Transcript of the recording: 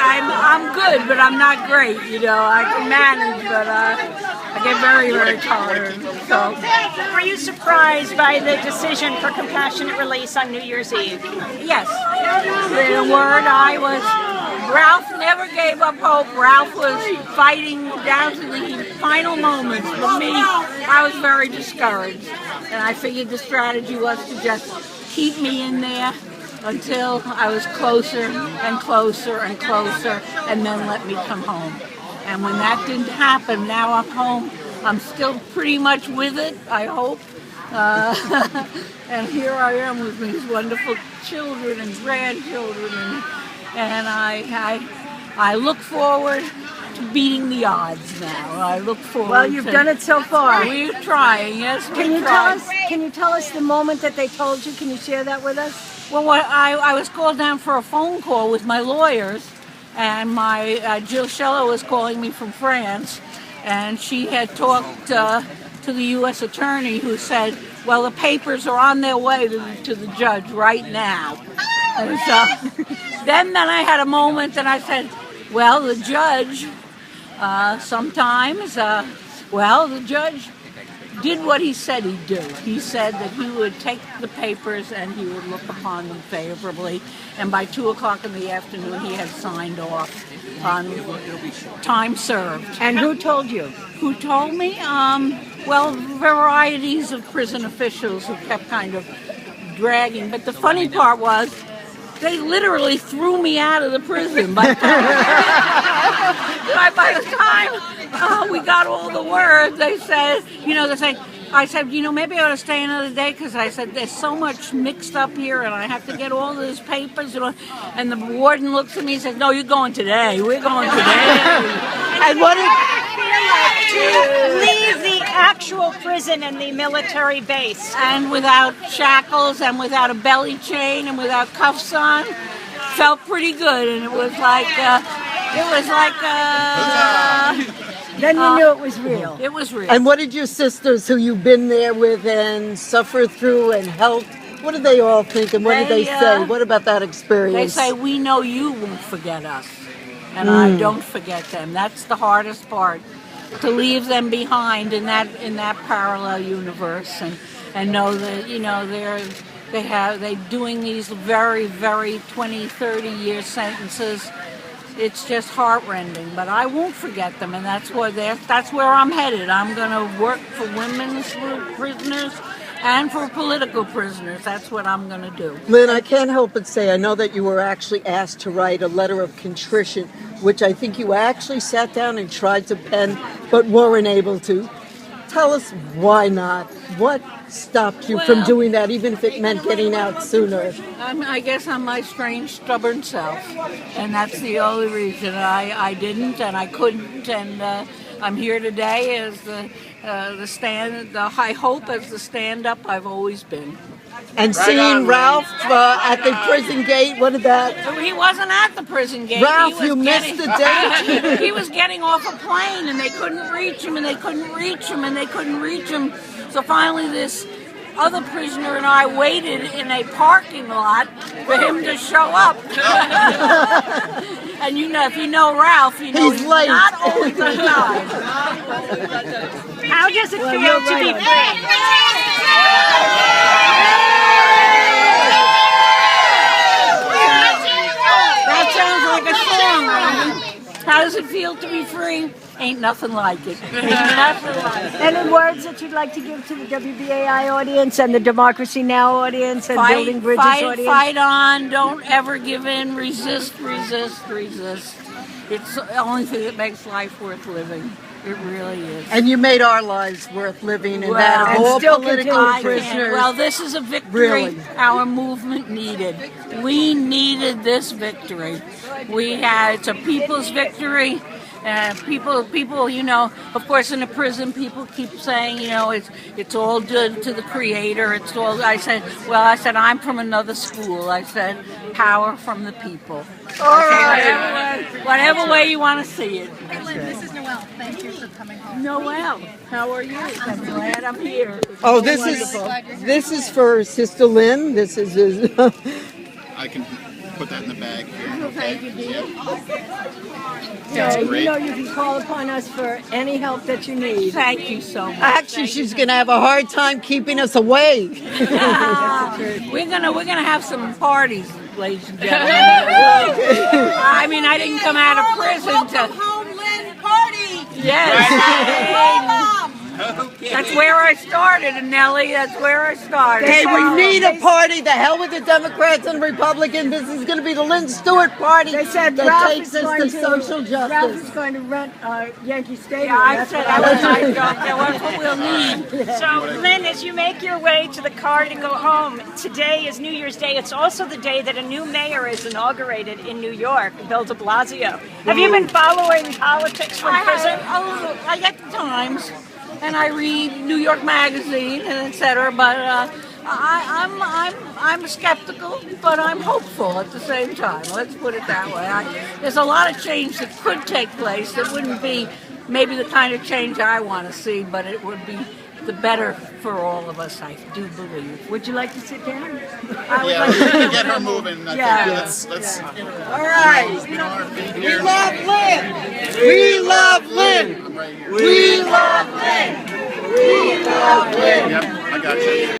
I'm good, but I'm not great. You know, I can manage, but I get very, very tired. So, Were you surprised by the decision for compassionate release on New Year's Eve? yes, in a word, Ralph never gave up hope. Ralph was fighting down to the final moments. For me, I was very discouraged, and I figured the strategy was to just keep me in there until I was closer and closer and closer, and then let me come home. And when that didn't happen, now I'm home. I'm still pretty much with it, I hope. And here I am with these wonderful children and grandchildren, and I look forward to beating the odds now. I look forward. Well, you've done it so far. We're trying, yes. Can you tell us the moment that they told you? Can you share that with us? Well, I was called down for a phone call with my lawyers, and my Jill Scheller was calling me from France, and she had talked to the U.S. attorney, who said, well, the papers are on their way to the judge right now. And so then I had a moment, and I said, well, the judge sometimes, the judge did what he said he'd do. He said that he would take the papers and he would look upon them favorably. And by 2 o'clock in the afternoon, he had signed off on time served. And who told you? Who told me? Varieties of prison officials who kept kind of dragging. But the funny part was, they literally threw me out of the prison. By the time we got all the word, they said, I said, maybe I ought to stay another day, because I said, there's so much mixed up here, and I have to get all these papers. And the warden looks at me and says, no, you're going today. We're going today. And what did To leave the actual prison and the military base. And without shackles, and without a belly chain, and without cuffs on, felt pretty good. And it was like, then you knew it was real. It was real. And what did your sisters, who you've been there with and suffered through and helped, what did they all think, and what did they say? What about that experience? They say, we know you won't forget us, and I don't forget them. That's the hardest part, to leave them behind in that parallel universe, and know that they're doing these very, very 20, 30-year sentences. It's just heartrending, but I won't forget them, and that's where I'm headed. I'm going to work for women's prisoners and for political prisoners. That's what I'm going to do. Lynne, I can't help but say, I know that you were actually asked to write a letter of contrition, which I think you actually sat down and tried to pen, but weren't able to. Tell us why not. What stopped you from doing that, even if it meant getting out sooner? I guess I'm my strange, stubborn self, and that's the only reason I didn't and I couldn't. And I'm here today as the high hope, as the stand-up I've always been. And seeing Ralph at the prison gate, what did that? He wasn't at the prison gate. Ralph, you missed the date. He was getting off a plane, and they couldn't reach him, and they couldn't reach him, and they couldn't reach him. So finally, this other prisoner and I waited in a parking lot for him to show up. And if you know Ralph, he's late. Not always on time. How does it feel to be free? That sounds like a song, Roman. How does it feel to be free? Ain't nothing like it. Ain't nothing like it. Any words that you'd like to give to the WBAI audience and the Democracy Now! Audience and Building Bridges audience? Fight on. Don't ever give in. Resist, resist, resist. It's the only thing that makes life worth living. It really is. And you made our lives worth living, and that of all political prisoners. Well, this is a victory our movement needed. We needed this victory. It's a people's victory. People, of course, in a prison, people keep saying, it's all due to the Creator. I said, I'm from another school. I said, power from the people. All right. Whatever way you want to see it. Hey, Lynne, this is Noelle. Thank you for coming home. Noelle, how are you? I'm glad I'm here. Oh, this is for Sister Lynne. This is I can put that in the bag here. Well, thank you, dear. That's So, great. you know you can call upon us for any help that you need. Thank you so much. Actually, she's going to have a hard time keeping us away. We're gonna have some parties, ladies and gentlemen. I mean, I didn't come out of prison to. home, Lynn, party! Yes. That's where I started, Nellie. That's where I started. Hey, we need a party. The hell with the Democrats and Republicans. This is going to be the Lynne Stewart party They said that Ralph takes is us going to to social Ralph justice. is going to rent Yankee Stadium. Yeah, I That's said what that was my joke. That's what we'll need. So, Lynn, as you make your way to the car to go home, today is New Year's Day. It's also the day that a new mayor is inaugurated in New York, Bill de Blasio. Have you been following politics from prison? I get the Times, and I read New York Magazine, and etc. But I'm skeptical, but I'm hopeful at the same time. Let's put it that way. There's a lot of change that could take place. That wouldn't be maybe the kind of change I want to see, but it would be the better for all of us. I do believe. Would you like to sit down? I would Yeah, like we to can get her moving. I think let's All right. get on our feet We here. love Lynn. We love Lynn. Right here. We love Lynn. We love Lynn. Yep, I got you.